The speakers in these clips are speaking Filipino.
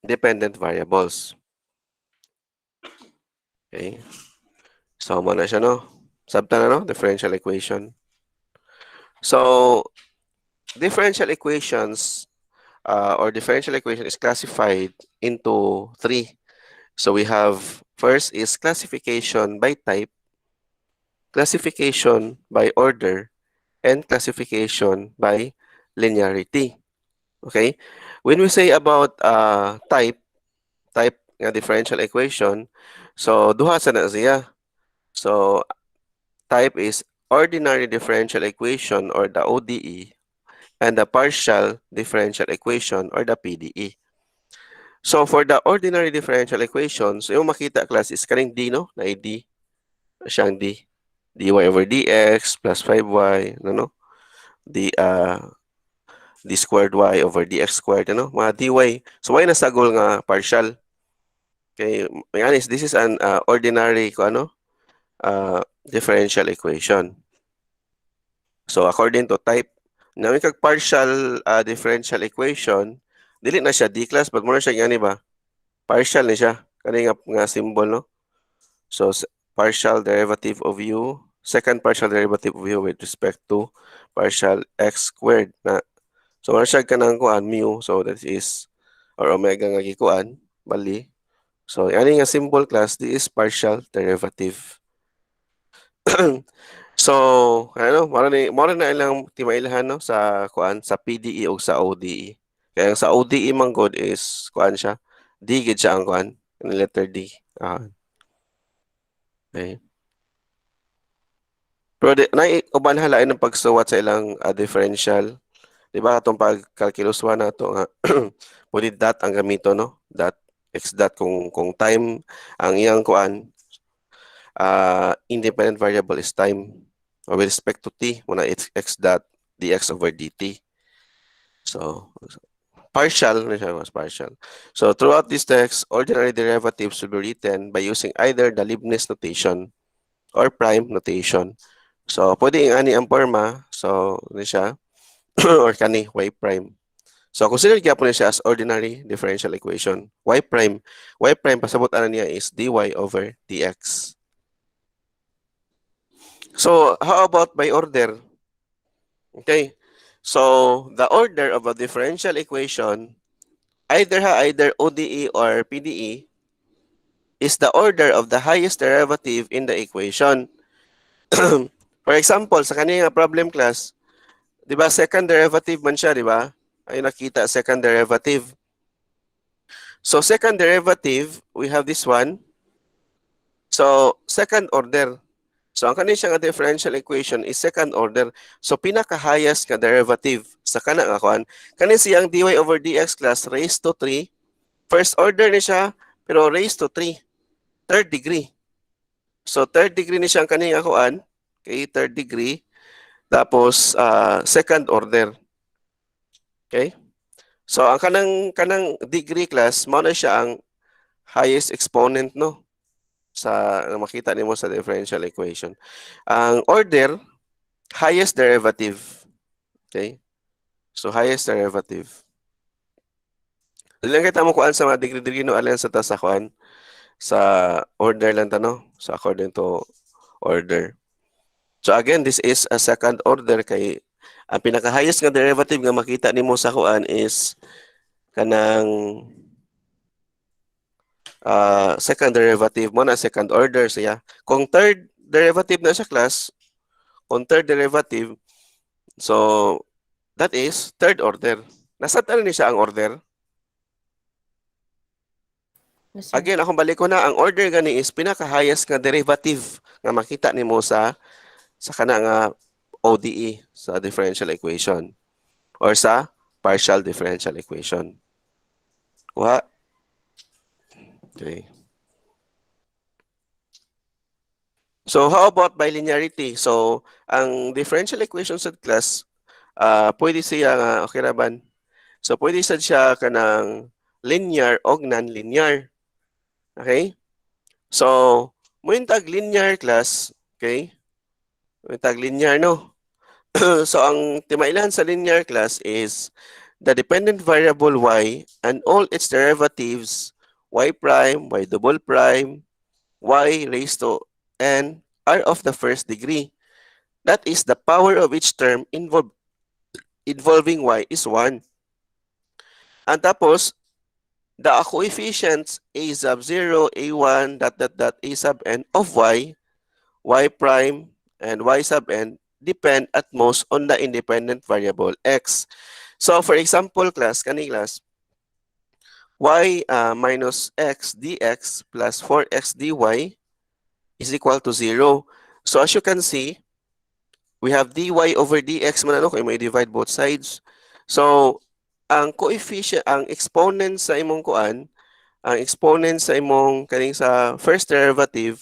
dependent variables. Okay? So, mo na siya, no? Sabta na, no? Differential equation. So, differential equations or differential equation is classified into three. So, we have first is classification by type, classification by order, and classification by linearity. Okay? When we say about type nga differential equation, so duha sa na siya. So type is ordinary differential equation or the ODE and the partial differential equation or the PDE. So for the ordinary differential equations, yung makita class is kaning D, no? Na D. Siyang D. dy over dx plus 5y, no? D squared y over dx squared, ano? Mga dy. So, y na sagol nga partial. Okay, may honest, this is an ordinary differential equation. So, according to type, na may kag partial differential equation, dili na siya D-class, but muna siya gani ba? Partial na siya. Kani nga symbol, no? So, partial derivative of u, second partial derivative of u with respect to partial x squared na. So, muna siya kanang kuan mu, so that is, or omega nga gikuan, bali. So, ani nga symbol class, this is partial derivative. So, mara na ilang timailhan, no, sa kuan sa PDE o sa ODE. Kaya sa ODE man god is kuan siya, D gid siya ang kuan, ang letter D. Okay. Pero uban halain ng pagsuwat sa ilang differential. Di ba atong pag-calculus 1 nato nga pwede dot ang gamito, no? Dot x dot kung time ang iyang kuan independent variable is time. Or with respect to t, muna it's x dot dx over dt. So, partial, was partial. So, throughout this text, ordinary derivatives will be written by using either the Leibniz notation or prime notation. So, pwede yung ani ang forma. So, ano siya? or kani, y prime. So, consider kaya po niya siya as ordinary differential equation. Y prime. Y prime, pasabot ano niya is dy over dx. So, how about by order? Okay. So, the order of a differential equation, either ODE or PDE, is the order of the highest derivative in the equation. For example, sa kanina problem class, di ba, second derivative man siya, di ba? Ay nakita, second derivative. So, second derivative, we have this one. So, second order. So, ang kanina siya nga differential equation is second order. So, pinaka-highest nga derivative sa kana nga kuan. Kanina siyang dy over dx class raised to 3. First order ni siya, pero raised to 3. Third degree. So, third degree ni siya ang kanina kuan. Okay, third degree. Tapos, second order. Okay? So, ang kanang degree class, mao na siya ang highest exponent, no? Sa makita nimo sa differential equation. Ang order, highest derivative. Okay? So, highest derivative. Lang kita mo kuan sa mga degree no alin sa tasa kuan sa order lang tano. So, according to order. So, again, this is a second order kay ang pinaka-highest nga derivative nga makita nimo sa kuan is kanang second derivative mo na second order siya. Kung third derivative na sa class, kung third derivative, so that is third order. Nasa talo ni siya ang order? Yes, sir. Again, akong balik ko na, ang order gani is pinaka-highest nga derivative nga makita nimo sa kana nga ODE sa differential equation or sa partial differential equation. Kuha? Okay. So, how about bilinearity? So, ang differential equation sa class, pwede siya nga, okay na ban? So, pwede siya kanang linear o non-linear. Okay? So, muna tag linear class, okay? Muna tag linear, no? So, ang timailan sa linear class is the dependent variable y and all its derivatives y prime, y double prime, y raised to n are of the first degree. That is, the power of each term involving y is 1. And tapos, the coefficients a sub 0, a1, a sub n of y prime, and y sub n depend at most on the independent variable x. So for example, class, y minus x dx plus 4x dy is equal to 0. So as you can see, we have dy over dx man ano kung may divide both sides. So ang coefficient, ang exponent sa imong kuan, ang exponent sa imong kaning sa first derivative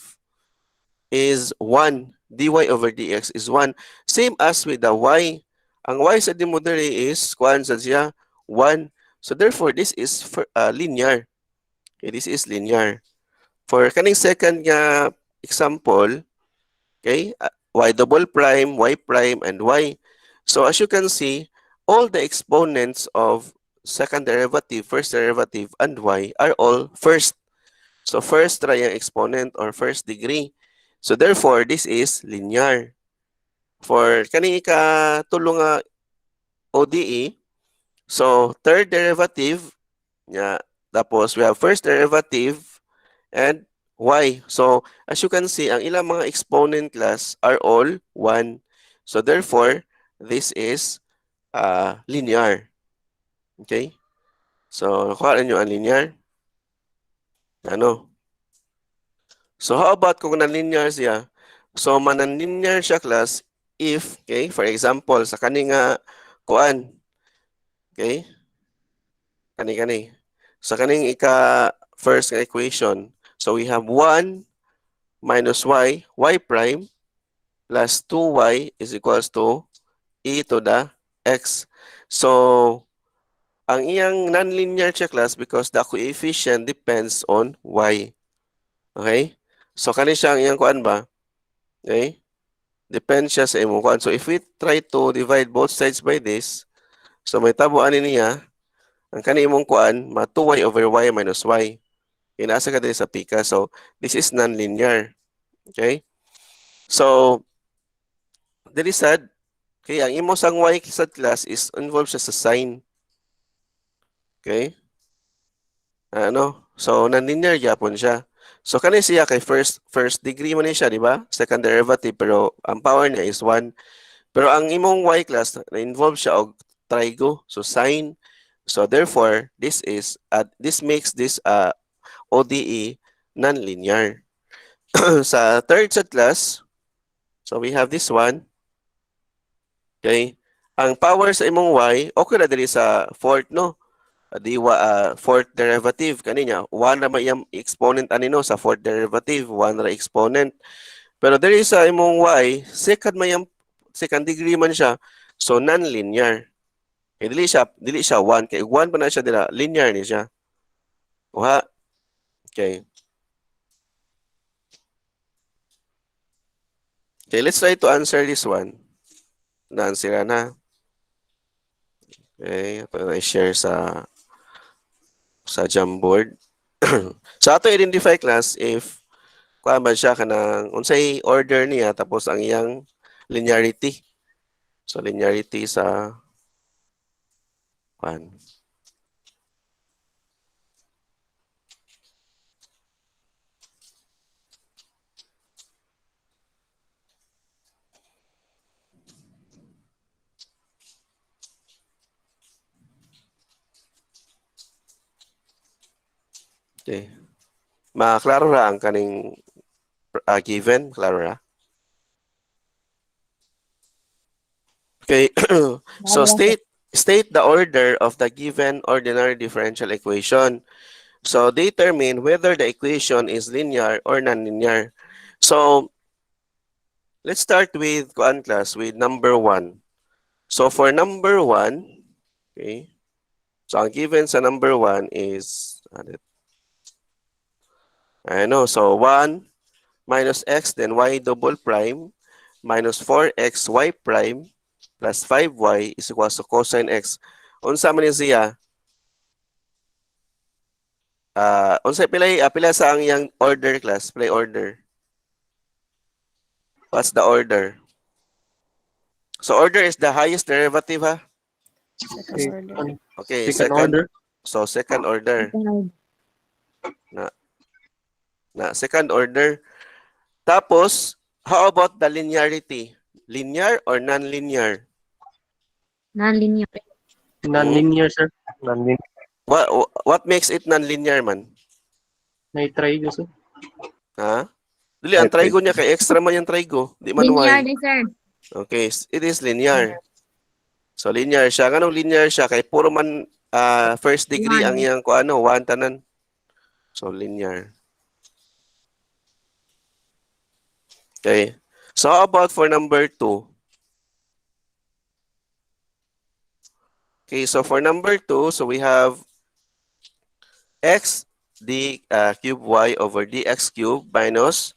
is 1. dy over dx is 1. Same as with the y. Ang y sa dimo diri is kuan sa siya 1. So therefore this is linear. Okay, this is linear. For kaning second nga example, okay, y double prime, y prime, and y. So as you can see, all the exponents of second derivative, first derivative, and y are all first. So first try ang exponent or first degree. So therefore, this is linear. For kani ikatulong nga ODE, so third derivative, yeah, tapos we have first derivative and y. So as you can see, ang ilang mga exponent class are all 1. So therefore, this is linear. Okay? So nakuha nyo ang linear. Ano? So how about kung non-linear siya? So manan-linear siya class if, okay, for example, sa kani nga kuan, okay? Kani. Sa kaning first equation, so we have 1 minus y prime, plus 2y is equals to e to the x. So ang iyang non-linear siya class because the coefficient depends on y. Okay? So kani siya ang iyang kuan ba? Okay? Depends siya sa imong kuan. So if we try to divide both sides by this, so may tabuan niya, ang kani imong kuan, 2y over y minus y. Inasa ka din sa pika. So this is non-linear. Okay? So, dili sad, okay, ang imo sang y sad class is involved siya sa sign. Okay? Ano? So, non-linear yapon siya. So, kani siya kay first degree man siya, di ba? Second derivative, pero ang power niya is 1. Pero ang imong y class, na-involve siya og trigo, so sine. So, therefore, this makes this ODE non-linear. Sa third set class, so we have this one. Okay? Ang power sa imong y, okay na dili sa fourth, no? Fourth derivative kaninya 1 na may exponent anino sa fourth derivative 1 ra exponent, pero there is sa imong y second degree man siya, so non-linear. Okay, dili siya 1 kay 1 pa na siya dila, linear ni siya. Uha. Okay, let's try to answer this one. Na-answer na. Okay, ito na i-share sa Jamboard. So ato identify class if kuan ba siya kanang unsay order niya tapos ang iyang linearity. So linearity sa kuan. Okay. Maklaro ra ang kaning given, klaro ra. Okay. So state the order of the given ordinary differential equation. So determine whether the equation is linear or nonlinear. So let's start with kuan class with number 1. So for number 1, okay. So ang given sa number 1 is so 1 minus x then y double prime minus 4x y prime plus 5y is equals to cosine x. Unsa man ni siya? Unsa pila sa ang yang order class? Play order. What's the order? So order is the highest derivative ha? Second order. Okay, Second order. So second order. Second Na, second order. Tapos, how about the linearity? Linear or non-linear? non-linear. Non-linear, sir. Non-linear. What makes it non-linear man? Na-try ko, sir. Ha? Dili, ang trigo niya kay extra man yung trigo. Di man Linear Y. din, sir. Okay, it is linear. So linear siya. Ganong linear siya kay puro man first degree ang One. iyang kuano, one tanan. So linear. Okay. So how about for number 2? Okay, so for number 2, so we have x d cube y over dx cube minus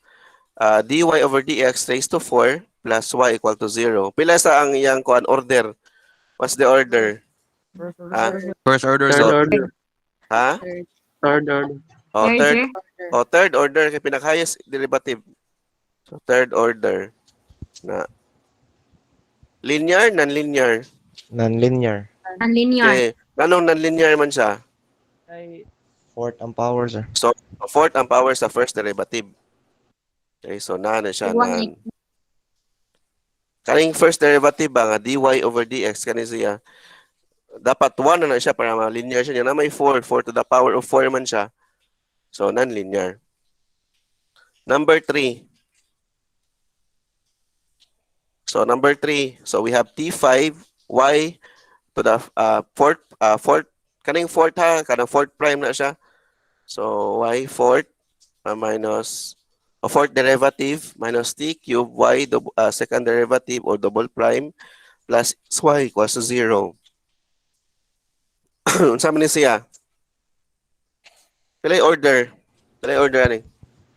dy over dx raised to 4 plus y equal to 0. Pila sa ang iyang kuan order? What's the order? Ha? First order, Third sir. order. Ha? Third order. Oh, Third, third. sir. Oh, third order kay pinaka-highest derivative. So third order na linear, non-linear. Non-linear. Non-linear. Okay. Anong non-linear man siya? Fourth ang power, sir. So, fourth ang power sa first derivative. Okay, so na siya. One. Kaning first derivative ba nga dy over dx kani siya. Dapat 1 na siya para ma-linear siya. Na may 4 to the power of 4 man siya. So, non-linear. Number 3. So, number 3. So, we have t5 y to the fourth, kaning fourth ha, kanang fourth prime na siya. So, y fourth minus fourth derivative minus t cube y second derivative or double prime plus y equals to 0. Unsa man ni siya? Pilay order. Pilay order ani.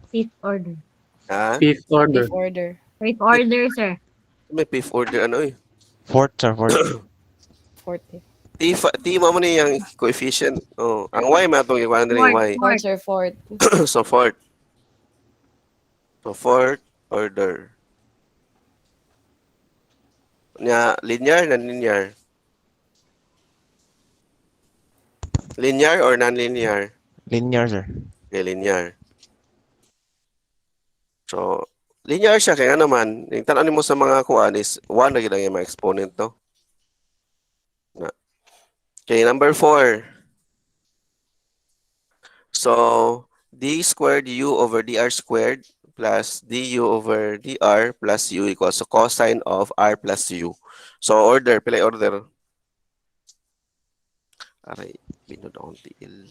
Fifth order. Ha? Fifth order. Fifth order. Fifth order, sir. May fifth order ano eh. Fourth, sir. Fourth. Fourth. T mo man ni yang coefficient. Oh, ang y man atong ikuan din yung y. Fourth, sir. Fourth. So fourth. So fourth order. Nya linear na linear. Linear or non-linear? Linear, sir. Okay, linear. So, linear siya kaya naman, yung tanan mo sa mga kuan is 1 na gid ang mga exponent to. Na. Okay, number 4. So, d squared u over dr squared plus du over dr plus u equals to cosine of r plus u. So, order, pila order? Aray, binod akong tiil.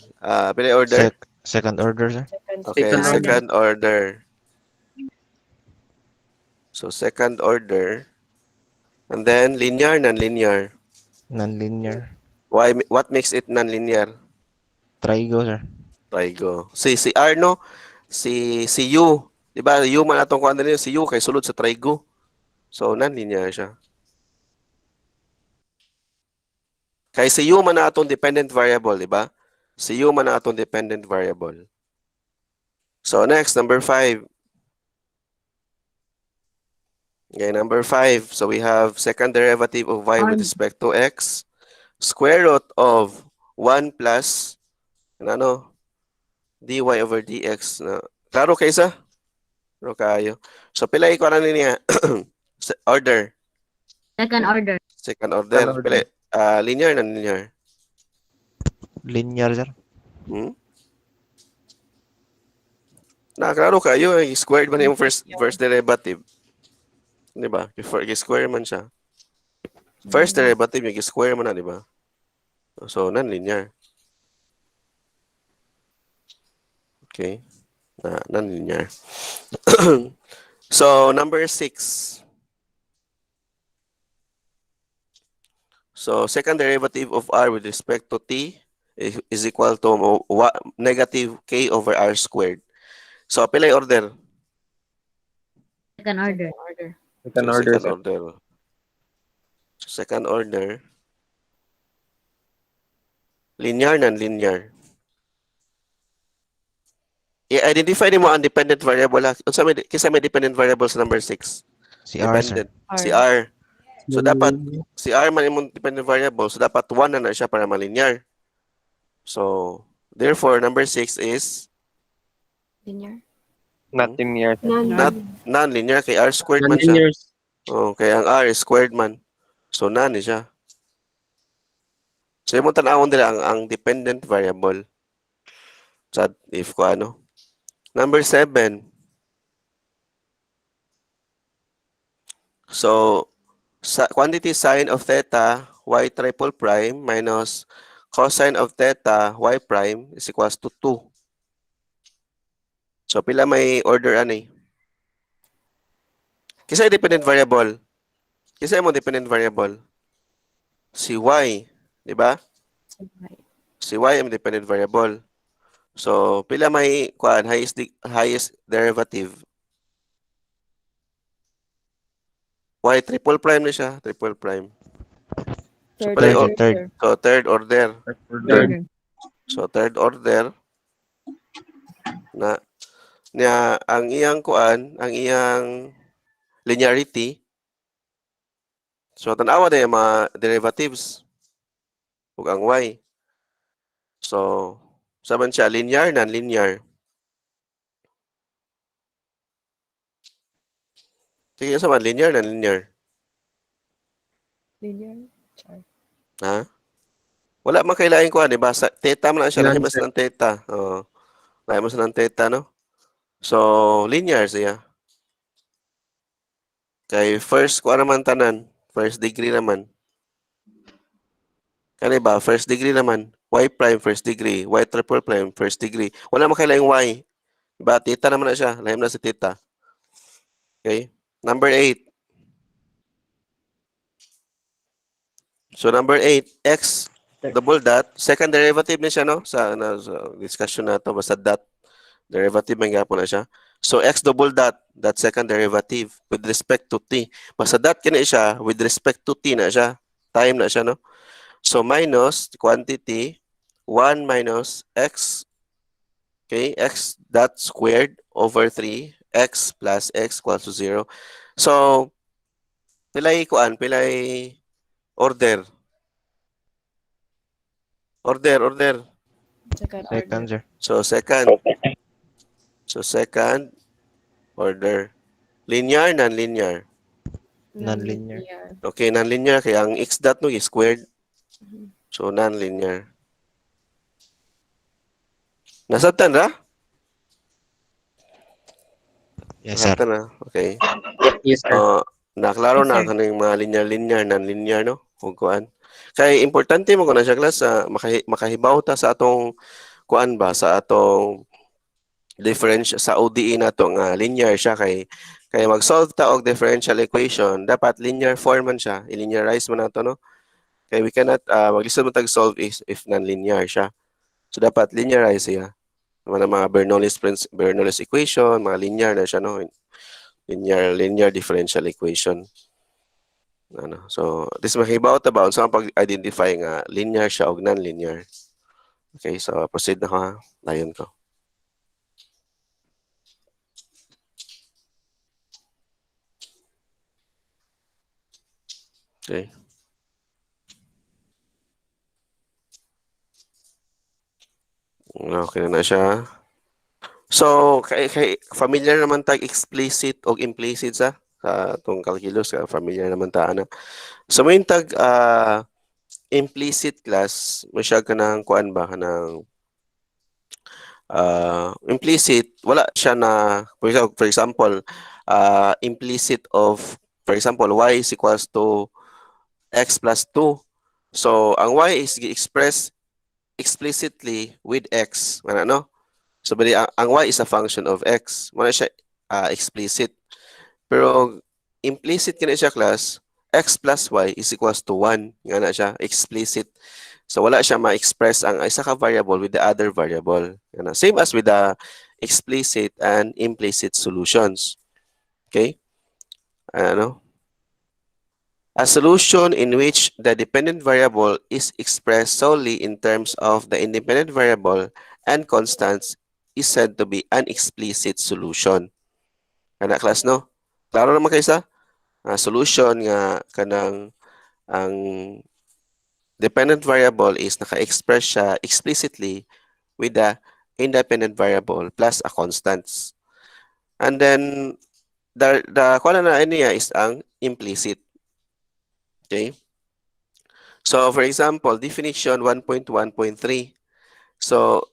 Pila order? Second order, sir. Okay, Second order. second order. So, second order. And then, linear, non-linear. Non-linear. What makes it non-linear? Trigo, sir. Trigo. Si R, no? Si U. Diba? U man atong kuan din si U kay sulod sa trigo. So, non-linear siya. Kay si U man na atong dependent variable, di ba? Si U man na atong dependent variable. So next, number 5. Okay, number 5. So we have second derivative of y with respect to x. Square root of 1 plus ano, dy over dx. Na, klaro kaysa? Klaro kayo. So pila ikaw na niya? Order. Second order. Second order. Second order. Pila, linear na linear. Linear, sir. Klaro kayo. Squared man yung first derivative. Di ba? I-square man siya. First derivative, yung i-square man na, di ba? So, non-linear. Okay. Non-linear. So, number 6. So, second derivative of r with respect to t is equal to negative k over r squared. So, pila yung order? Second order. Order. Second So, order, second sir. order. Second order. Linear, non-linear. I-identify nimo ang dependent variable. Kisa may dependent variable sa number 6. Si R, sir. Dependent. Si R. R. So dapat Non-linear. si R man imong dependent variable. So dapat 1 na siya para malinear. So therefore number 6 is Linear. Not linear. not non-linear kay R squared man siya. Non-linear. Oh, kaya ang R is squared man. So non siya. So imong tan-awon dira ang dependent variable. Sa if ko ano. Number 7. So quantity sine of theta y triple prime minus cosine of theta y prime is equals to 2. So pila may order ani? Kisa dependent variable. Kisa mo dependent variable. Si y, di ba? Sabay. Si y ang dependent variable. So pila may highest derivative? Y triple prime na siya, triple prime. Third pala order, third. sir. So third order. Order. So third order na niya ang iyang ang iyang linearity. So tan-awa na yung mga derivatives ug ang y. So saban siya linear, non-linear. Sige sa man linear, non-linear. Linear. Char. Ha? Wala man kailaing kuan, di ba? Sa theta man na siya, Yan, lahi mas sir. ng theta. Oo. Lahi mas ng theta, no? So linear siya. Kay first kuan naman tanan, first degree naman. Kani ba? First degree naman. Y prime first degree, y triple prime first degree. Wala man kailaing y. Diba? Theta naman na siya. Lahi na si theta. Okay? Number 8. So number 8, x double dot, second derivative na siya, no? Sa discussion na to, basta dot derivative man gyapon na siya. So x double dot, that second derivative with respect to t. Basta dot kini siya with respect to t na siya. Time na siya, no? So minus quantity 1 minus x, okay, x dot squared over 3, x plus x equals to 0. So pilay order. Order. Second Second, order. sir. So second order. Linear, non-linear. Non-linear. Okay, non-linear kaya ang x dot no is squared. Mhm. So non-linear. Nasabtan ra? Yes, sir. Nasabtan ra. Okay. Yes, sir. Naklaro Yes, na sir. kaning mga linear, non-linear, no? Kung kuan. Kaya importante mo ko na siya class makahibaw ta sa atong kuan ba sa atong differential sa ODE na to nga linear siya kay mag-solve ta og differential equation dapat linear form man siya i-linearize man nato, no? Kay we cannot maglisod mo tag solve if non-linear siya. So dapat linearize siya. Mga Bernoulli's equation, mga linear na siya, no? Linear differential equation. Ano. So this mahibaw ta ba unsa ang pag-identify nga linear siya og non-linear. Okay, so proceed na ko ha. Dayon ko. Okay. Okay na siya. So, kay familiar naman tag explicit o implicit sa itong calculus, familiar naman ta ana. So, may tag implicit class, mo siya kanang kuan ba kanang implicit, wala siya na for example, implicit of for example y is equals to x plus 2. So, ang y is expressed explicitly with x, ano? So, bali, ang y is a function of x. Wala siya explicit. Pero, implicit kina siya class, x plus y is equals to 1. Nga na siya, explicit. So, wala siya ma-express ang isa ka variable with the other variable. Yan na. Same as with the explicit and implicit solutions. Okay? Ano? A solution in which the dependent variable is expressed solely in terms of the independent variable and constants is said to be an explicit solution. Kana class no? Klaro naman kayo sa solution nga kanang ang dependent variable is naka-express siya explicitly with the independent variable plus a constants. And then the kuha na niya is ang implicit. Okay? So for example, definition 1.1.3. So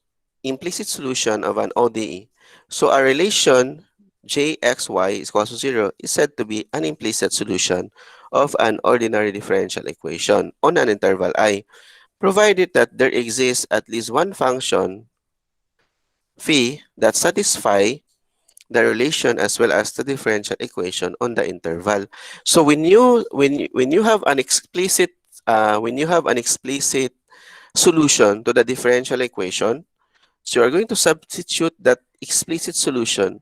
implicit solution of an ODE. So a relation Jxy is equal to 0 is said to be an implicit solution of an ordinary differential equation on an interval I, provided that there exists at least one function phi that satisfy the relation as well as the differential equation on the interval. So when you have an explicit solution to the differential equation, so you are going to substitute that explicit solution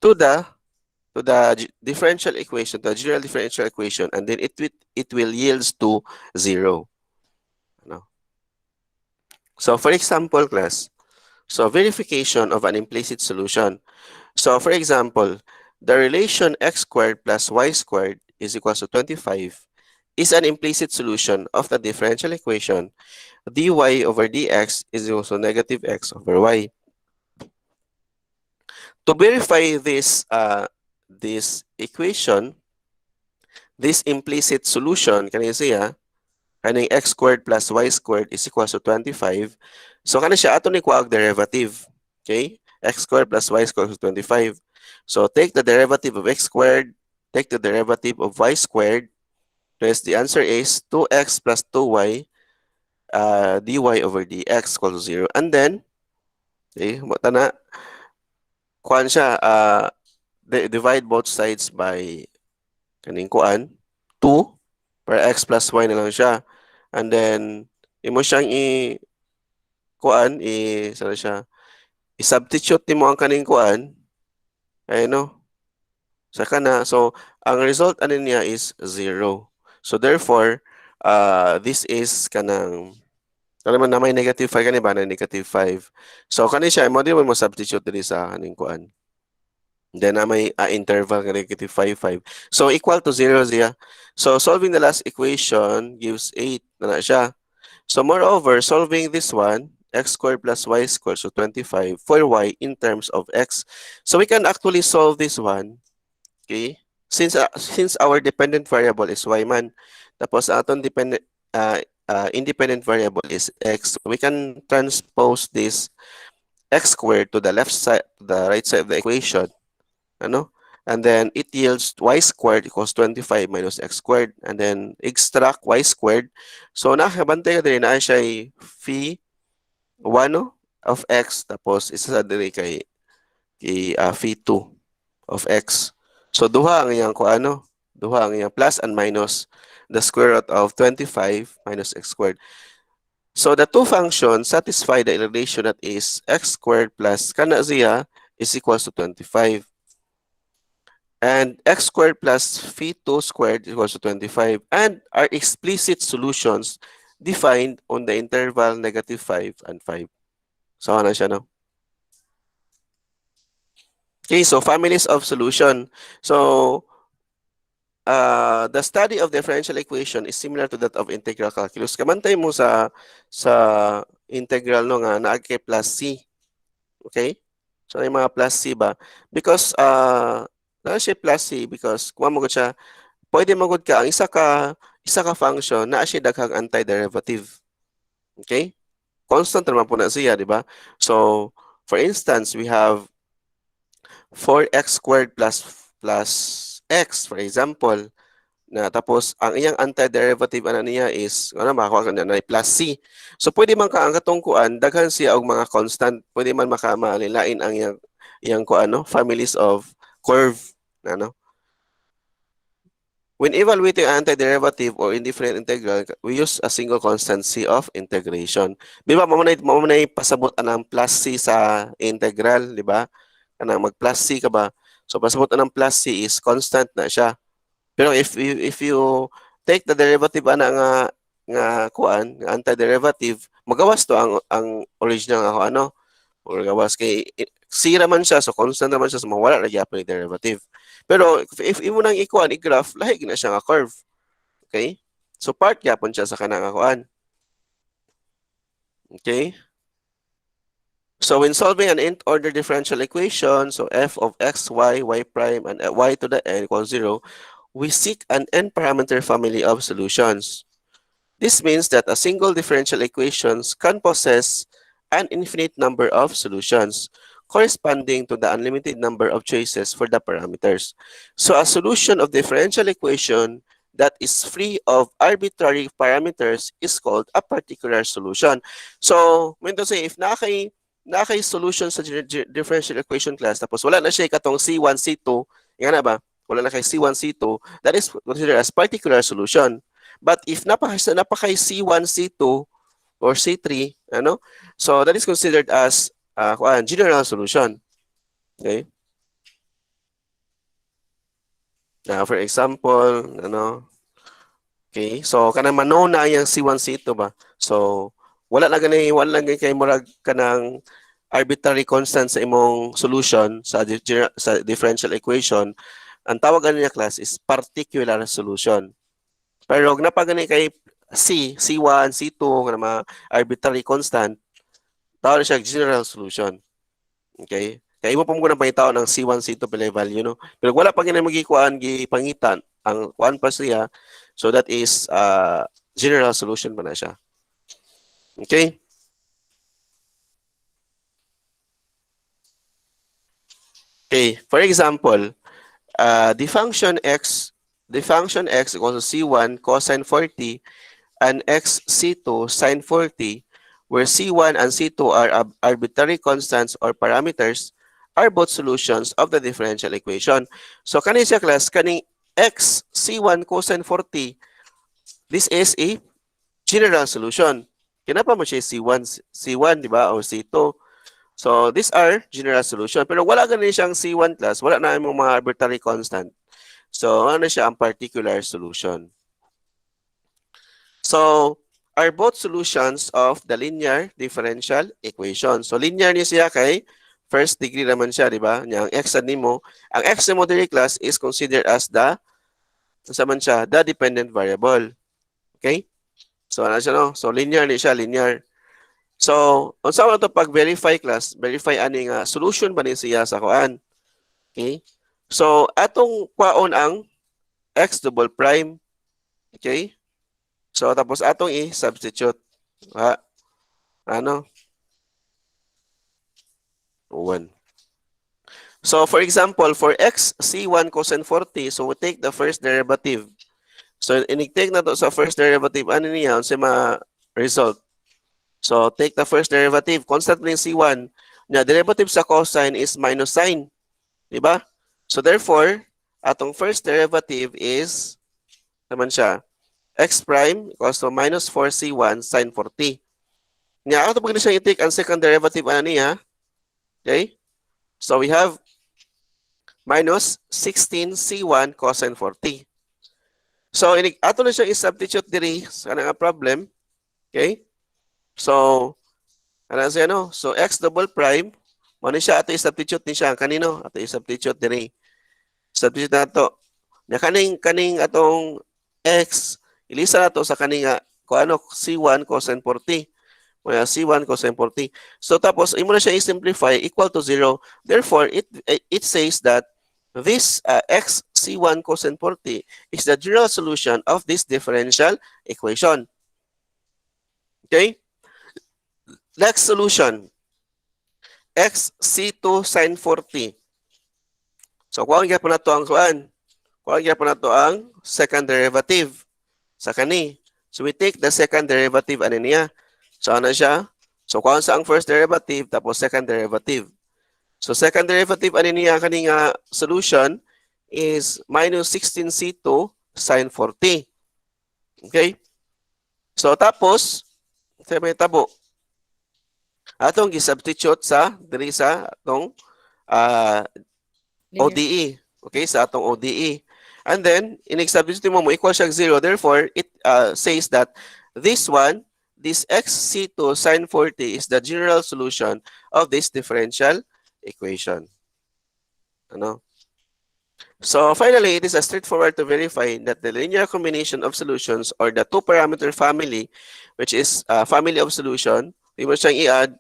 to the differential equation, the general differential equation, and then it will yields to 0. No? So for example, class, so verification of an implicit solution. So for example, the relation x squared plus y squared is equal to 25 is an implicit solution of the differential equation dy over dx is equal to negative x over y. To verify this equation, this implicit solution, kanina siya, kaning x squared plus y squared is equal to 25. So kanina siya ato ni kuwag derivative. Okay? X squared plus y squared is 25. So take the derivative of x squared, take the derivative of y squared. Yes, the answer is 2x plus 2y dy over dx equals to 0. And then, okay, mata na, kuan siya, divide both sides by kaning kuan, 2, para x plus y na lang siya. And then, imo siyang sana siya, i-substitute nimo ang kaning kuan, ay no, sa kana. So, ang result ano niya is 0. So, therefore, this is kanang, naman na may negative 5 kani ba na negative 5. So, kani siya, mo din mo substitute diri sa kaning kuan. Then na may interval nga negative 5, 5. So, equal to 0 siya. So, solving the last equation gives 8 na siya. So, moreover, solving this one, x squared plus y squared, so 25 for y in terms of x. So, we can actually solve this one, okay? Since our dependent variable is y man, tapos aton independent variable is x, we can transpose this x squared to the left side, to the right side of the equation. Ano? And then it yields y squared equals 25 minus x squared. And then extract y squared. So nakabantay ka din na siya phi 1 of x. Tapos isa sa din kay phi 2 of x. So duha ang iyang duha ang iyang plus and minus the square root of 25 minus x squared. So the two functions satisfy the relation that is x squared plus kana siya is equals to 25. And x squared plus phi 2 squared is equals to 25 and are explicit solutions defined on the interval negative 5 and 5. So ano siya, no? Okay, so families of solution. So the study of differential equation is similar to that of integral calculus. Kamantay mo sa integral no nga naa kay plus c. Okay? So yung mga plus c ba? Because na siya plus c because kung mo siya, pwede magud ka ang isa ka function na siya daghang antiderivative. Okay? Constant naman po na siya, di ba? So, for instance, we have 4x squared plus x, for example, na tapos ang iyang antiderivative ano niya is ano makakuha ka na plus c. So pwede man ka ang katungkuan daghan siya og mga constant, pwede man makamalilain ang iyang families of curve ano. When evaluating antiderivative or indifferent integral, we use a single constant c of integration. Di ba mo na pasabot anang plus c sa integral, di ba? Kanang mag plus c ka ba? So pasabot anang plus c is constant na siya. Pero if you take the derivative ana nga kuan, nga antiderivative, magawas to ang original nga ano, or gawas kay C raman siya, so constant naman siya, so mawala na gyapon yung derivative. Pero if imo nang ikuan i-graph, lahi gina siya nga curve. Okay? So part gyapon siya sa kanang kuan. Okay? So when solving an nth order differential equation, so f of x, y prime, and y to the n equals 0, we seek an n-parameter family of solutions. This means that a single differential equation can possess an infinite number of solutions, corresponding to the unlimited number of choices for the parameters. So a solution of differential equation that is free of arbitrary parameters is called a particular solution. So, when to say, if nakay solution sa differential equation class, tapos wala na siya katong C1, C2, nga na ba? Wala na kay C1, C2, that is considered as particular solution. But if napakay C1, C2, or C3, ano? So, that is considered as general solution. Okay? Now, for example, ano? Okay, so kanang manona yang C1, C2 ba? So, wala na gani kay murag kanang arbitrary constant sa imong solution sa differential equation. Ang tawag niya class is particular solution. Pero kung napagani kay C1, C2 nga mga arbitrary constant, tawag siya general solution. Okay? Kaya imo pa mo na pangitaw ng C1, C2 pala value, no? Pero wala pa gina magikuan gipangitan ang kuan pa siya. So that is general solution pa na siya. Okay? Okay, for example, the function x equals to c1 cosine 40 and x c2 sine 40, where c1 and c2 are arbitrary constants or parameters, are both solutions of the differential equation. So kani siya class, kaning x c1 cosine 40, this is a general solution. Kinapa mo siya C1, di ba? O C2. So, these are general solution. Pero wala ganin siyang C1 class. Wala na yung mga arbitrary constant. So, ano siya ang particular solution. So, are both solutions of the linear differential equation. So, linear niya siya kay first degree naman siya, di ba? Ang x nimo. Ang x nimo diri class is considered as the dependent variable. Okay? So, ano siya, no? So, linear ni siya, linear. So, unsa man to pag-verify class, verify ani nga solution ba ni siya sa kuan. Okay? So, atong kwaon ang x double prime. Okay? So, tapos atong i-substitute. Ha? Ano? 1. So, for example, for x c1 cosine 40, so we take the first derivative. So, inig-take na to sa first derivative. Ano niya? Unsa result? So, take the first derivative. Constant rin C1. Na derivative sa cosine is minus sine. Diba? So, therefore, atong first derivative is, naman siya, x prime equals to minus 4C1 sine 40. Nga, ato pag siya i-take ang second derivative, ano niya? Okay? So, we have minus 16C1 cosine 40. So, ato na siya i-substitute diri sa kanang problem. Okay? So, ano siya, no? So, x double prime, ano siya, ato i-substitute ni siya. Kanino? Ato i-substitute diri. Substitute na ito. Na kaning atong x, ilisa na ito sa kaning C1 cosine 40. Maya C1 cosine 40. So, tapos, imo na siya i-simplify, equal to 0. Therefore, it says that this x C1 cosine 40 is the general solution of this differential equation. Okay? Next solution, x c2 sine 40. So, kuhaan gyapon nato ang kuan. Kuhaan gyapon nato ang second derivative sa kani. So, we take the second derivative ano niya. So, ano siya? So, kuhaan sa ang first derivative tapos second derivative. So, second derivative ano niya kani nga solution is minus 16c2 sine 40. Okay? So, tapos, sa may tabo, atong gi-substitute sa diri sa atong ODE. Okay, sa atong ODE. And then, in-substitute mo equal siya 0. Therefore, it says that this one, this xc2 sine 40 is the general solution of this differential equation. Ano? So finally, it is a straightforward to verify that the linear combination of solutions or the two-parameter family, which is family of solution, hindi mo siyang i-add.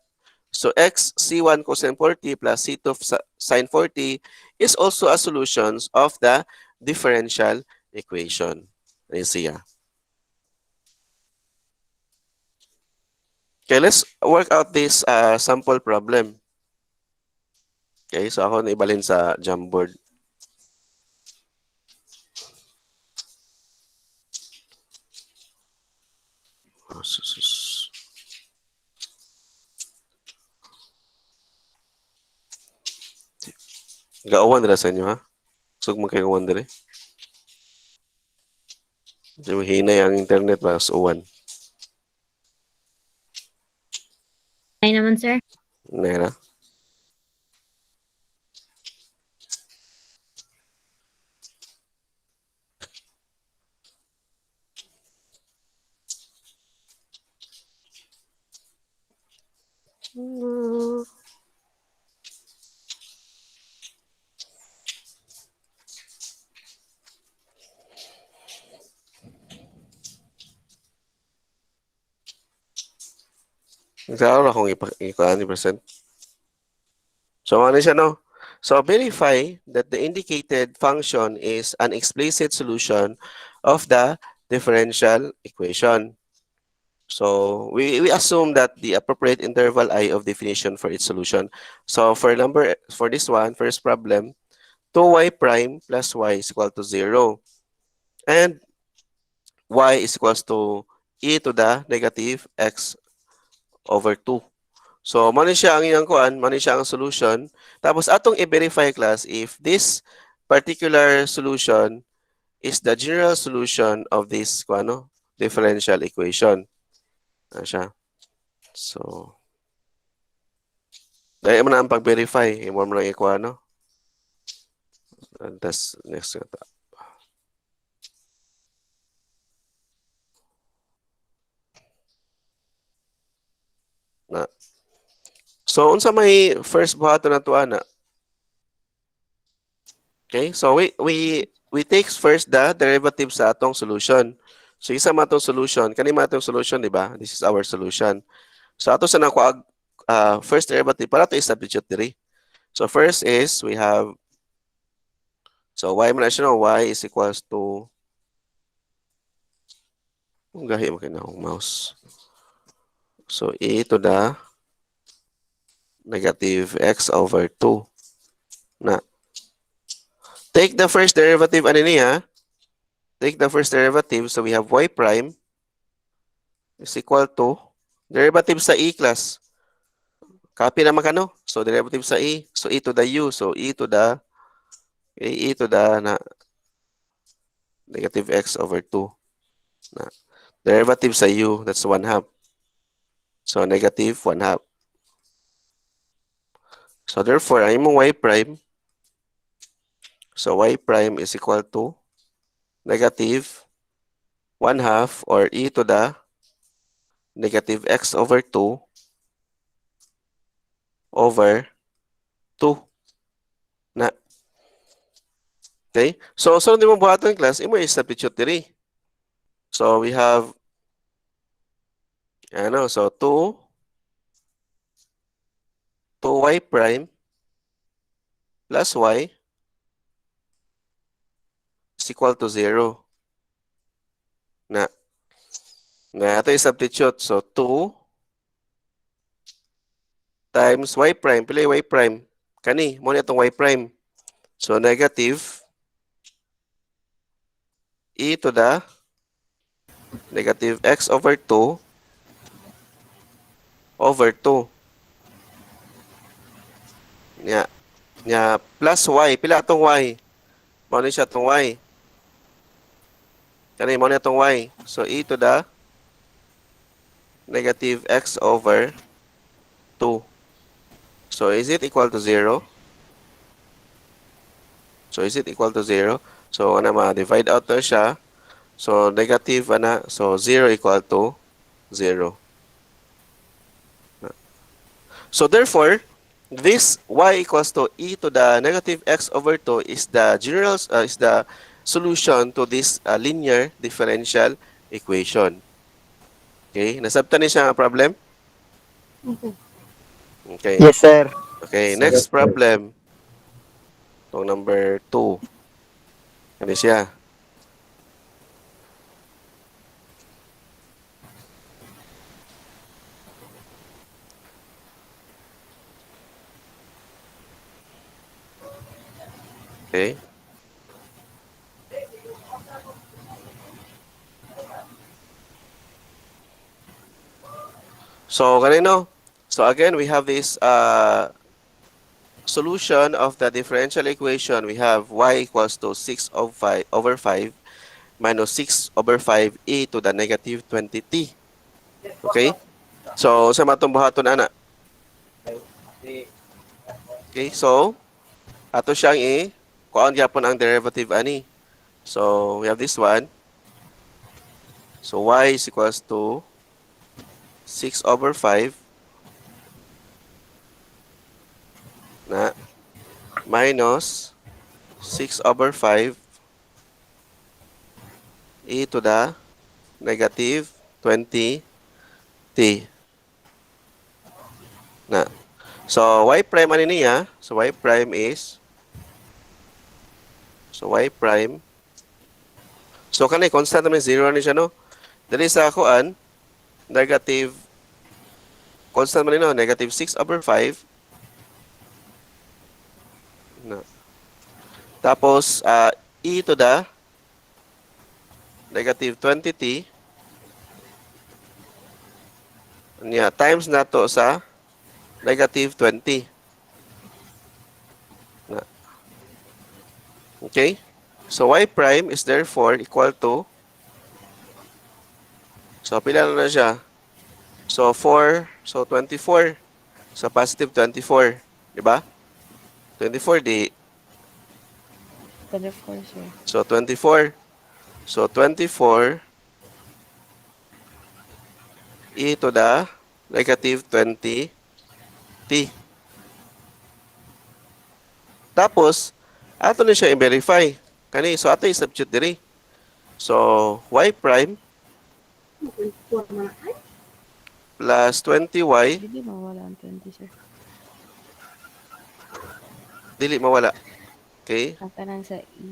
So x c1 cosine 40 plus c2 sine 40 is also a solution of the differential equation. Let's see. Okay, let's work out this sample problem. Okay, so ako na ibalhin sa Jamboard. Gauwan nila sa inyo, ha? Sug mo kayo uwan dali. Yung hinay ang internet ba sa uwan. Ay naman, sir. Nera. Nagkakaroon akong i-present. So, ano siya, no? So, verify that the indicated function is an explicit solution of the differential equation. So, we assume that the appropriate interval I of definition for its solution. So, for this one, first problem, 2y prime plus y is equal to 0. And y is equals to e to the negative x over 2. So, mali siya ang iyang kuan, mali siya ang solution. Tapos, atong i-verify class if this particular solution is the general solution of this kuano, differential equation. Ano siya? So, dahil mo na ang pag-verify. Imo mo lang ikuha, no? And that's next. Na. So, unsa may first buhaton na to, ana? Okay? So, we take first the derivative sa atong solution. So, isa man atong solution. Kanina atong solution, di ba? This is our solution. So, ato sa nakuha first derivative para to i-substitute diri. So, first is we have so y man na siya, no? Y is equals to gahi mo kina akong mouse. So, e to the negative x over 2. Na. Take the first derivative, ano niya? Take the first derivative. So, we have y prime is equal to derivative sa e class. Copy naman kano. So, derivative sa e. So, e to the u. So, e to the na negative x over 2. Na. Derivative sa u, that's 1/2. So, negative 1/2. So, therefore, ang imong y prime, so y prime is equal to negative 1/2 or e to the negative x over 2 over 2. Na. Okay? So, sunod mo buhaton class, imo i-substitute diri. So, we have ano, so 2y prime plus y is equal to 0. Na ito i-substitute. So, 2 times y prime. Pila y prime? Kani, mo na itong y prime. So, negative e to the negative x over 2 over 2. Nya plus y. Pila itong y? Mo na siya itong y. Kani, mo na itong y. So, e to the negative x over 2. So, is it equal to 0? So, is it equal to 0? So, ma-divide out na siya. So, negative, so 0 equal to 0. So, therefore, this y equals to e to the negative x over 2 is the is the solution to this linear differential equation. Okay, nasabtan ni siya ang problem? Okay. Yes, sir. Okay, Sir. next problem. Itong number 2. Ano siya? Okay. So, kanino? So, again, we have this solution of the differential equation. We have y equals to 6 over 5 minus 6 over 5e to the negative 20t. Okay? So, sa matong buhaton, ana. Okay, so, ato siyang kuan gyapon ang derivative ani. So, we have this one. So, y is equals to 6 over 5 na minus 6 over 5 e to the negative 20t na. So, y prime ano niya? So, y prime is y prime. So, kanay constant naman 0 ni siya, no? Dali sa kuan, negative, constant man no? Negative 6 over 5. Na. Tapos, e to the negative 20t. Niya, times na to sa negative 20. Na. Okay? So, y prime is therefore equal to, so, pila na siya? So, 4, so 24. So, positive 24. Diba? 24 di. 24, sir. So, 24. So, 24 e to the negative 20t. Tapos, ato na siya i-verify. Kani, so ato i-substitute diri. So, y prime plus 20y, Hindi mawala ang 20, sir. dili mawala. Okay? Ang tanan sa E.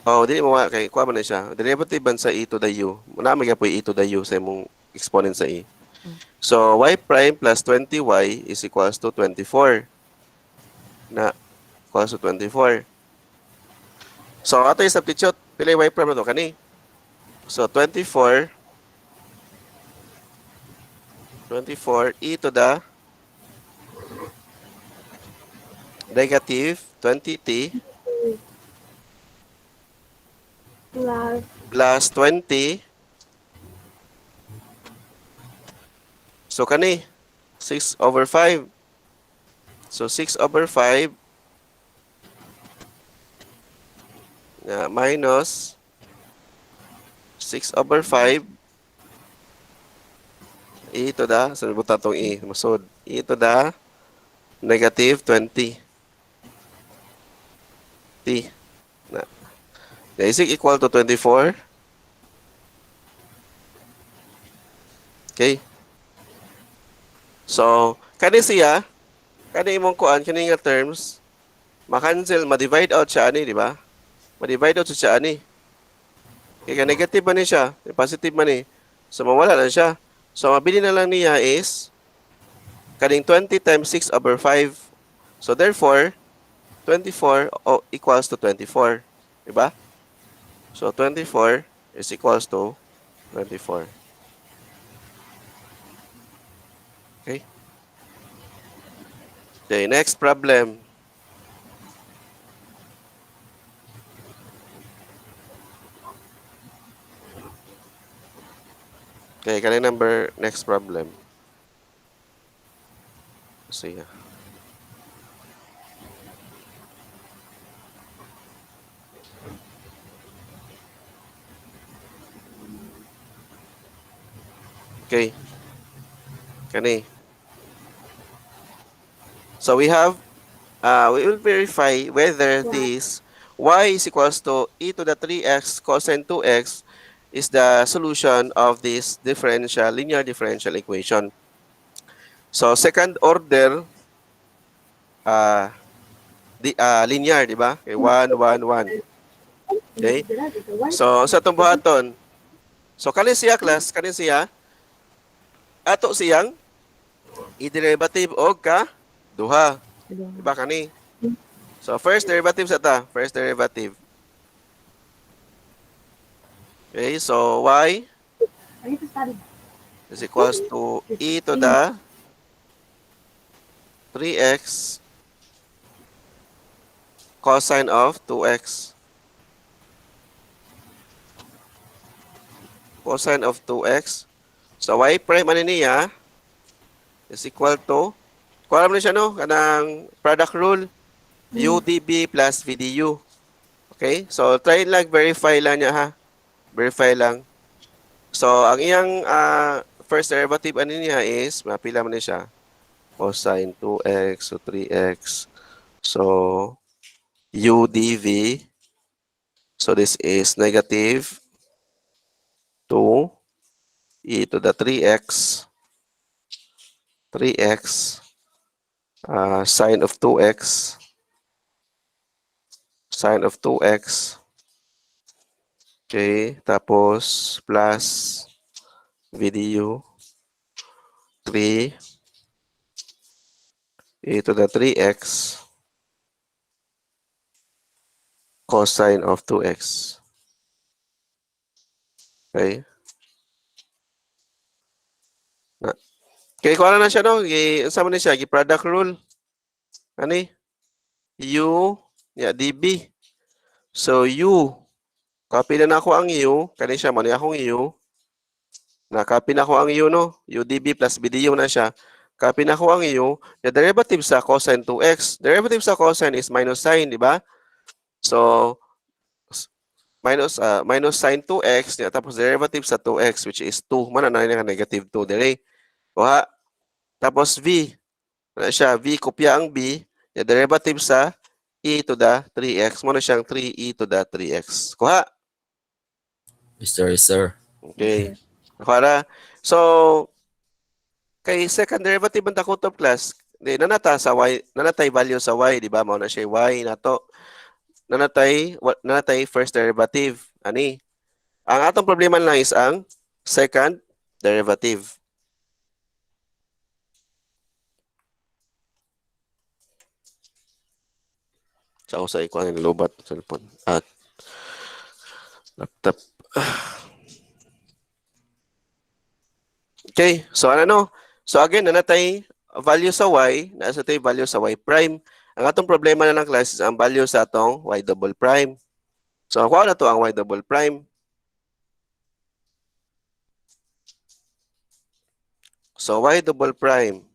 Oh, dili mawala kay kuha man na siya. Derivative man sa e to the u. Muna may po e to the u sa imong exponent sa e. So, y prime plus 20y is equals to 24. Na, equals to 24. So, ato i-substitute. Pila y prime na to? Kani. So, 24 e to the negative 20t plus 20. So, kani, 6 over 5. So, 6 over 5 minus 6 over 5 e to the, saan buta itong e? Masod. E to the negative 20 t. Na. Is it equal to 24? Okay. So, kani siya, kani imong kuan, kani nga terms, ma-cancel, ma-divide out siya ani, di ba? Ma-divide out siya ani. Kaya negative man ni siya, positive man ni. So, mawala na siya. So, mabili na lang niya is kaning 20 times 6 over 5. So, therefore, 24 equals to 24. Diba? So, 24 is equals to 24. Okay? Okay, next problem. Okay, kaning number, next problem. See. Okay. Kani. So we have, we will verify whether this y is equals to e to the 3x cosine 2x is the solution of this linear differential equation. So second order, linear, di ba? Okay, 1, 1, 1. Okay? So sa itong buhaton, so kanin siya class, kanin siya, ato siyang i-derivative og ka duha. Diba kani? So first derivative sa ta, first derivative. Okay, so y is equals to e to the 3x cosine of 2x. Cosine of 2x. So y prime ano niya is equal to, kung alam na siya no, kanang product rule, UDB plus VDU. Okay? So try lang, verify lang niya ha. Verify lang. So ang iyang first derivative ano niya is, mapila mo na siya. Cosine 2x, so 3x. So UDV. So this is negative 2 e to the 3x sine of 2x okay, tapos plus VDU 3 e to the 3x cosine of 2x. Okay. Okay, kung ano na siya, no? Sama na siya, product rule. Ano U, yeah, DB. So, U. Copy na ako ang U. Kani siya, mali akong U. Na-copy na ako ang U, no? UDB plus BDU na siya. Copy na ako ang U. The derivative sa cosine 2x. Derivative sa cosine is minus sign, di ba? So, minus sine 2x, tapos derivative sa 2x, which is 2. Mana na yung negative 2. Dili. Kuha. Tapos V. Ano siya? V, kopya ang B. The derivative sa e to the 3x. Muna siyang 3e to the 3x. Kuha. Yes, sir. Yes, sir. Okay. Kuha na. So, kay second derivative ang takot of class, nanata sa y, nanatay value sa y, di ba? Mao na siya y nato. Nanatay first derivative. Ani? Ang atong problema lang is ang second derivative. Sa ako sa ikuan ng lobat cellphone at laptop. Okay, so ano? So again, nanatay value sa y, nasa tayo value sa y prime. Ang atong problema na ng class is ang value sa atong y double prime. So ako na to ang y double prime. So y double prime.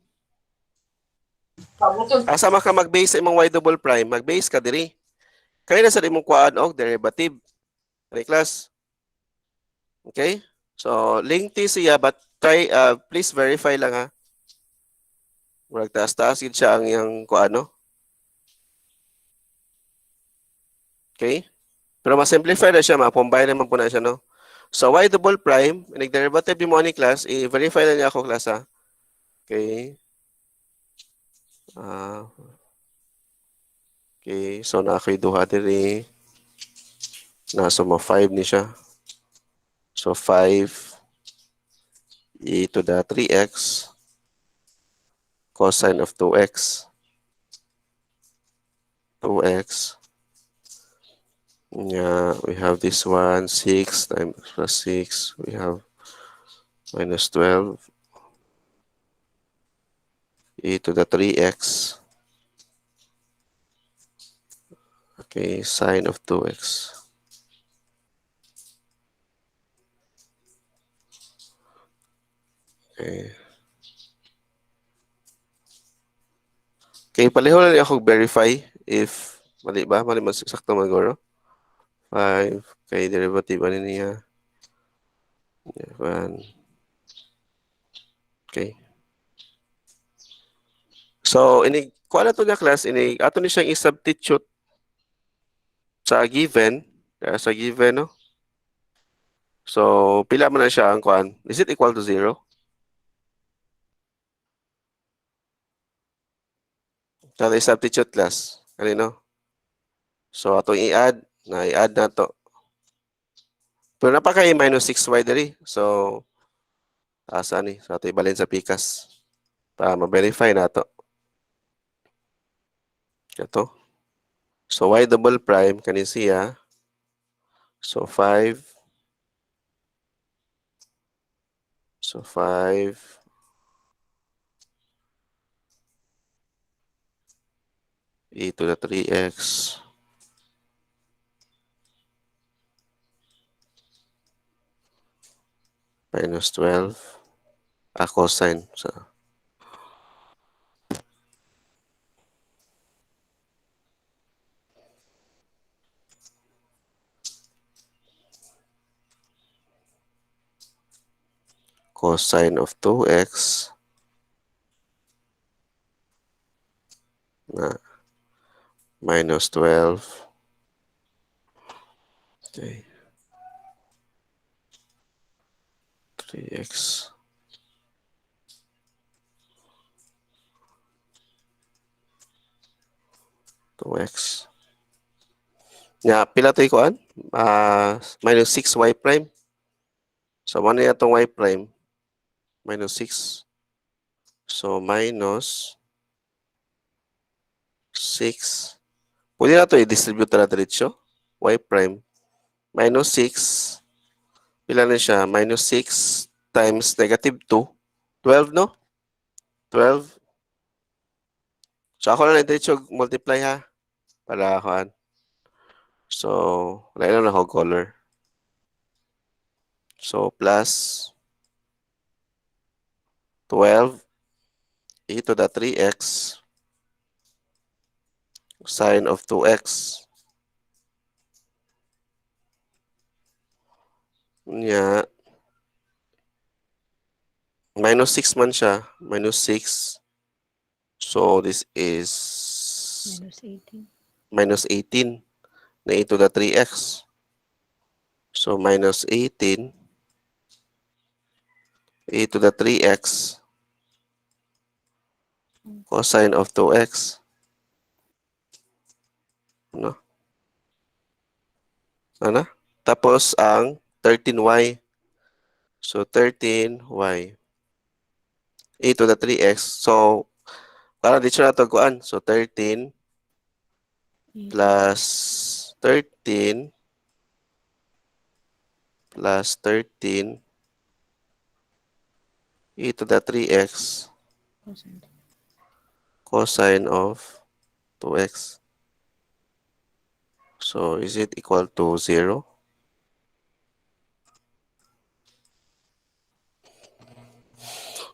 Asa ka mag-base sa imong y double prime, mag-base ka diri. Kaya na sa imong kuan og derivative. Okay, class? Okay? So lengthy siya but try please verify lang ha. Murag taas-taas gid siya ang iyang kuano. Okay? Pero ma-simplify na siya, ma-combine naman po na siya, no? So, y double prime, nag-derivative mo ni class, i-verify na niya ako, class, ha? Okay. Okay, so na ako'y duha diri. Nasa mo 5 ni siya. So, 5 e to the 3x cosine of 2x. 2x. Yeah, we have this one, 6 times plus 6. We have minus 12 e to the 3x. Okay, sine of 2x. Okay. Okay, paliho lang ako verify if mali ba? Mali mas eksakto magoro. 5 kay derivative ano niya? 1 Okay. So, kuha na to na class, ato ni siyang i-substitute sa given, no? So, pila man na siya ang kuan. Is it equal to 0? So, i-substitute class. Kanino? So, atong i-add na to. Pero napakay minus 6y dali. So, asa ni? So, ato ibalin sa pikas. Para ma-verify na to. Ito. So, y double prime kanin siya. So, 5. So, 5 e to the 3x minus 12 cosine. So, cosine of 2x na minus 12. Okay. 3x 2x. Nya, pila to ikuan? Minus 6y prime. So, ano yung itong y prime? Minus 6. So, minus 6. Pwede na ito i-distribute na diretso. Y prime. Minus 6. Pila na siya? Minus 6 times negative 2. 12, no? 12. So, ako na lang diretso multiply ha. Para kuan. So, wala na ako color. So, plus 12 e to the 3x sine of 2x. Nya, minus 6 man siya. Minus 6. So, this is Minus 18. minus 18 na e to the 3x. So, minus 18 e to the 3x cosine of 2x. Ano? Ano? Tapos, ang 13y. So, 13y e to the 3x. So, para dito na ito kuan. So, 13 plus 13 plus 13 e to the 3x cosine of 2x. So, is it equal to 0?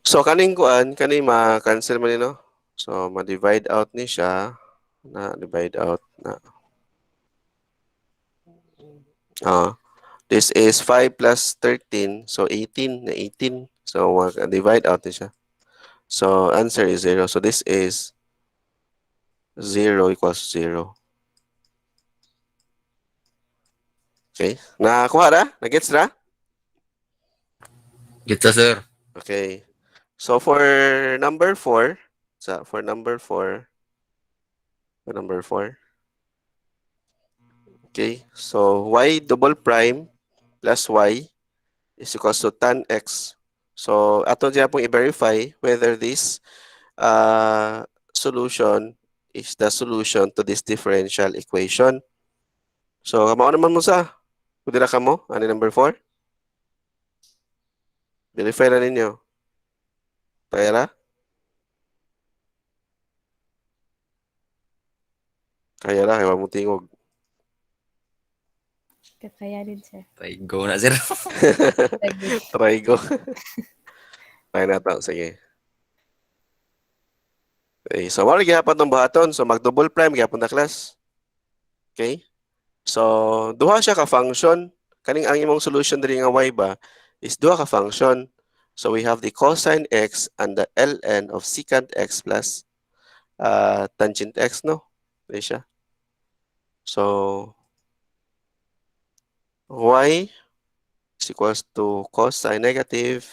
So, kaning kuan, kaning ma-cancel man no? So, ma-divide out ni siya. Divide out na. This is 5 plus 13. So, 18 na 18. So, divide out ni siya. So, answer is 0. So, this is 0 equals 0. Okay. Nakakuha na? Nagets na? Kita, sir. Okay. So, for number 4, for number 4, okay. So, y double prime plus y is equals to tan x. So, ato dyan pong i-verify whether this solution is the solution to this differential equation. So, kamao naman mo sa? Kudira ka mo? Ano number 4? Verify na ninyo. Kaya na? Kaya na, kaya mo tingog. Kakayanin, sir. Try go na, sir. Try go. Try na ito. Sige. Okay. So, wala gihapon ng bahaton. So, mag-double prime gihapon na class. Okay? So, duha siya ka function. Kaning ang imong solution diri nga y ba is duha ka function. So we have the cosine x and the ln of secant x plus tangent x, no? Di siya. So y is equals to cosine negative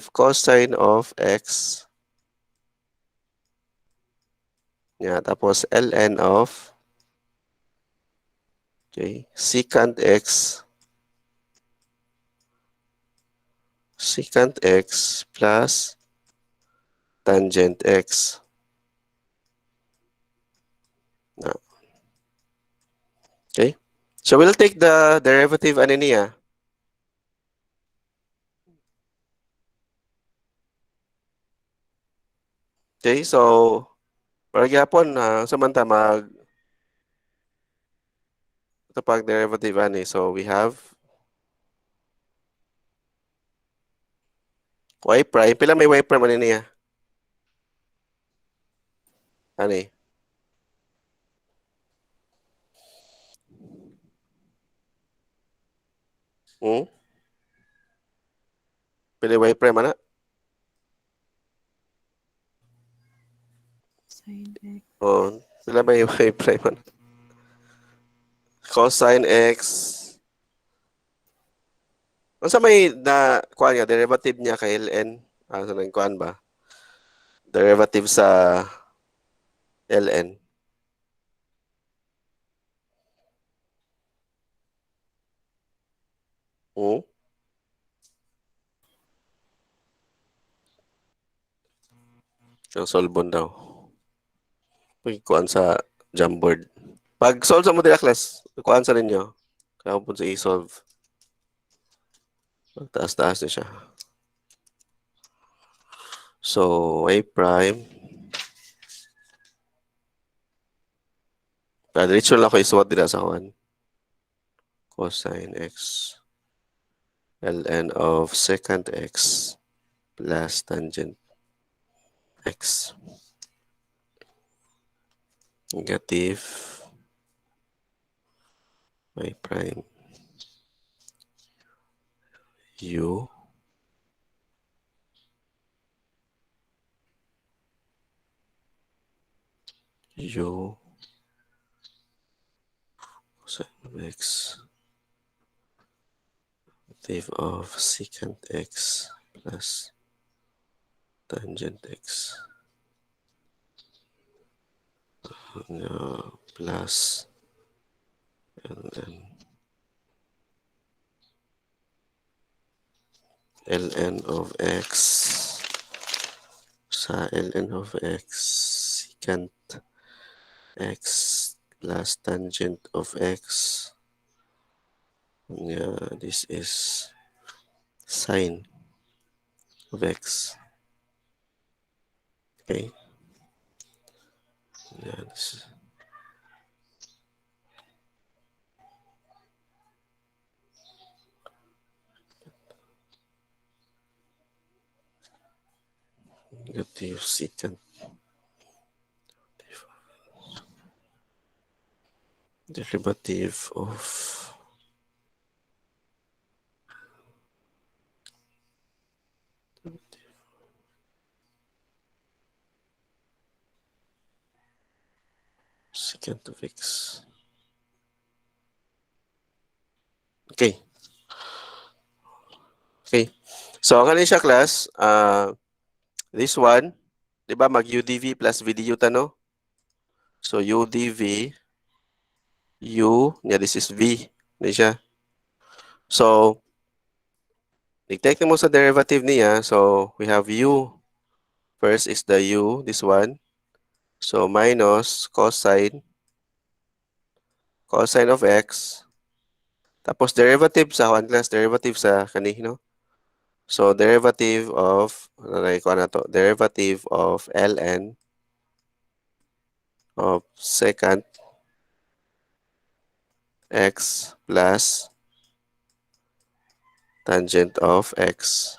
cosine of x. Yeah, tapos ln of secant x plus tangent x. No. Okay. So we'll take the derivative ano niya. Okay, so para gyapon samanta ito pag derivative ani. So we have y prime. Pila may y prime ano niya? Ani? Hmm? Pila y prime ana? Sin X. Oh, pila may y prime ana? Cosine x. Unsa may na kuan nga derivative niya kay ln? Sa nang kuan ba? Derivative sa ln. Hmm? Yung solbon daw. Kuan sa Jamboard. Pag solve sa mo dira class, kuan sa ninyo. Kaya po sa i-solve. Taas-taas na siya. So, y prime. Diretso lang ako isuwat dira sa kuan. Cosine x ln of secant x plus tangent x. Negative y prime u cosine of x negative of secant x plus tangent x plus ln of x sa ln of x secant x plus tangent of x. Yeah, this is sine of x. Okay. Yeah, this is negative secant derivative of secant of x. Okay. Okay. So, kanin siya class, this one, di ba mag UDV plus video tano? So, UDV, U, yeah, this is V. Di siya. So, i-take mo sa derivative niya. So, we have U. First is the U, this one. So, minus cosine of x. Tapos, derivative sa 1 class, derivative sa kani, no? So, derivative of, derivative of ln of secant x plus tangent of x.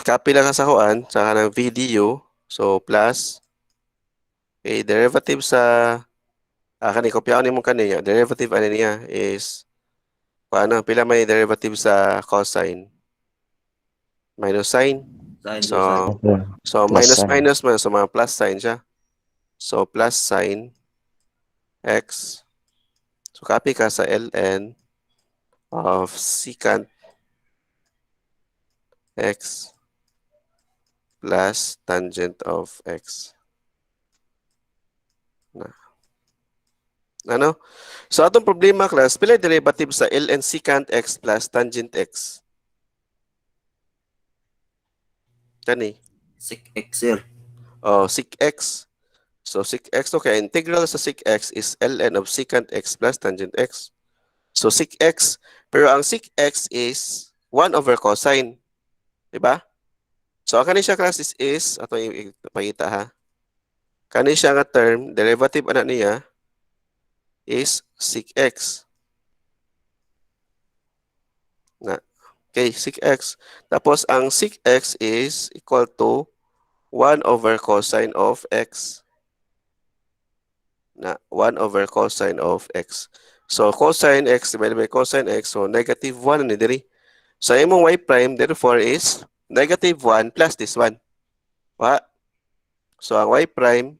Copy lang sa kuan, sa kanang video. So, plus, okay, derivative sa Kani kopyaon nimo kaniya, derivative ani niya is paano pila may derivative sa cosine? Minus sign. Sign So, cosine. so Plus minus sign. minus man, so mga plus sign siya. So, plus sign x. So, copy ka sa ln of secant x plus tangent of x. Ano? So, atong problema, class, pila yung derivative sa ln secant x plus tangent x? Kani? Sec x, sir. Oh, sec x. So, sec x, okay, integral sa sec x is ln of secant x plus tangent x. So, sec x, pero ang sec x is 1 over cosine. Diba? So, ang kani siya class is ato ipakita ha. Kani siya nga term, derivative ana niya is sec x. Na, okay, sec x. Tapos, ang sec x is equal to 1 over cosine of x. Na 1 over cosine of x. So, cosine x divided by cosine x, so negative 1 ni diri. So, imong y prime, therefore, is negative 1 plus this one. Wa? So, ang y prime,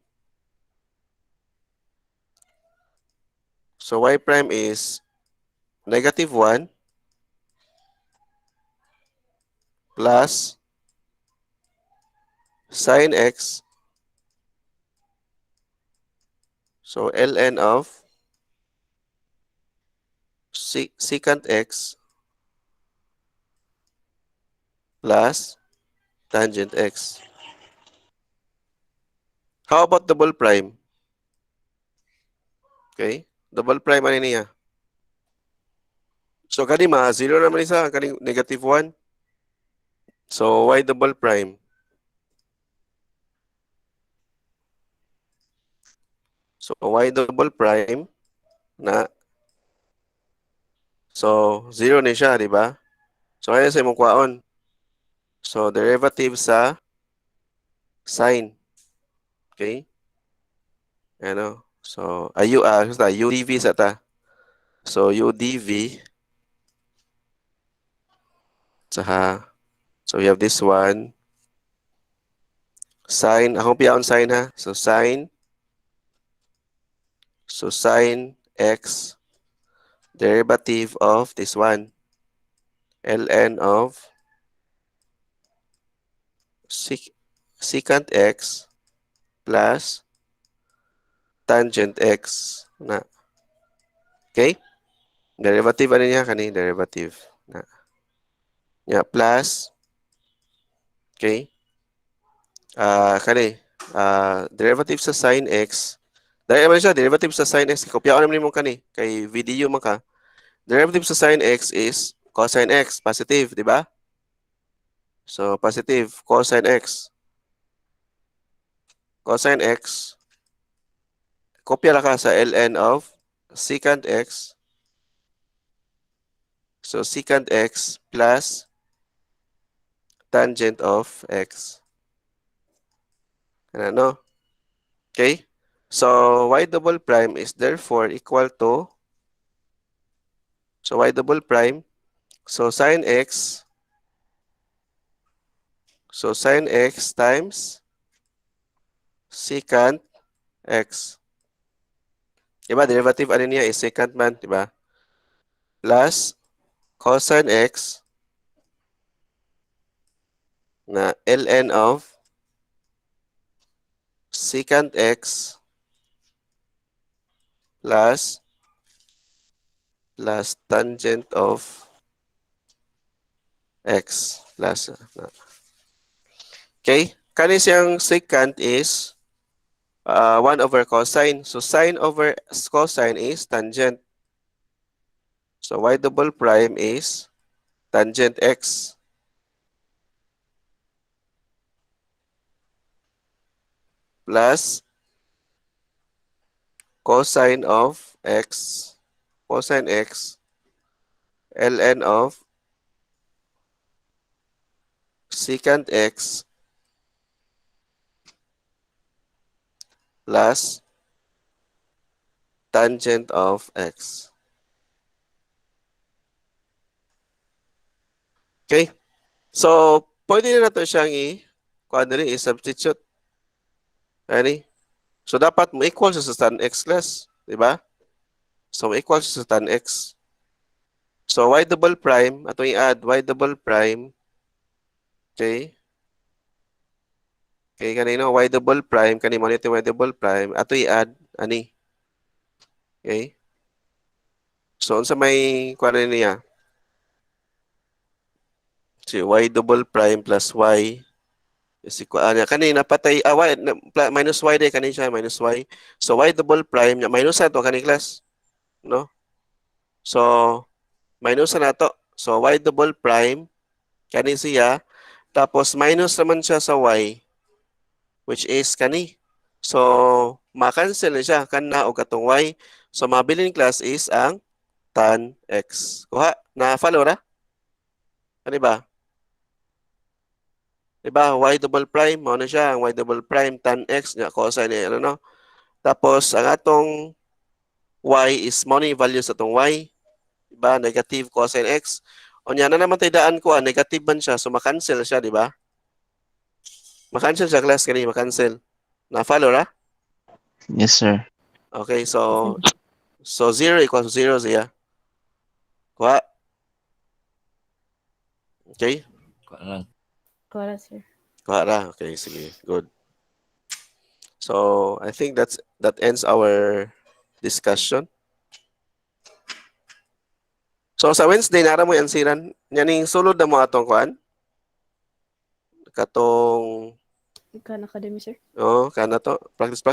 so y prime is negative 1 plus sine x. So, ln of secant x plus tangent x. How about double prime? Okay? Double prime ano niya? So, kani ma, 0 naman isa, kani negative 1. So, y double prime? So, y double prime na, so, 0 ni siya, di ba? So, kaya sa imong kwaon. So, derivative sa sine. Okay? Ano? So, basta udv sa ta. So, udv sa so we have this one. Sine, akong piyaon sine ha. So, sine. So, sine x derivative of this one. ln of secant x plus tangent x na. Okay? Derivative ano niya kani? Derivative na. Yeah, plus okay? Kani derivative sa sin x. Dahil naman siya derivative sa sin x. Kopya ko naman mo kani kay video man ka. Derivative sa sin x is cosine x, positive, di ba? So positive cosine x. Cosine x kopya lang ka sa ln of secant x. So, secant x plus tangent of x. Ano? Okay? So, y double prime is therefore equal to, so y double prime, so sin x, so sin x times secant x. Diba? Derivative ano niya is secant man, diba? Plus cosine x na ln of secant x plus tangent of x plus okay? Kani siyang secant is 1 over cosine. So, sine over cosine is tangent. So, y double prime is tangent x plus cosine of x, cosine x, ln of secant x plus tangent of x. Okay? So, pwede na natin siyang i-substitute. Ready? So, dapat mo equal siya sa tan x class. Diba? So, mo equal siya sa tan x. So, y double prime, ato i-add y double prime. Okay? Okay, kanino y double prime, kanino nito y double prime, ato i-add, ani? Okay? So, unsa may kuha niya? Si y double prime plus y is equal, kanina patay, minus y day, kanina siya, minus y. So, y double prime, minus na to, kanina class. No? So, minus na to. So, y double prime, kanina siya, tapos minus naman siya sa y, which is kani. So, makancel na siya, kana o katong y. So, mabiling class is ang tan x. Kuha, na-follow ra? Ano ba? Diba? Y double prime, mo na siya, ang y double prime tan x, nga cosine ni ano no. Tapos ang atong y is mo ni value sa atong y, diba? Negative cosine x. O nya na naman tay daan ko, negative man siya, so makancel siya, diba? Makancel siya class kani, makancel. Na follow ra? Yes, sir. Okay, so 0 equals 0 siya. Kuha. Okay? Kuha lang. Kora, sir. Kuha ra. Okay, sige. Good. So, I think that ends our discussion. So, sa Wednesday, nara mo yung ansiran. Yaning sulod na mo atong kuan. Katong, Khan Academy, sir. kana to. Practice.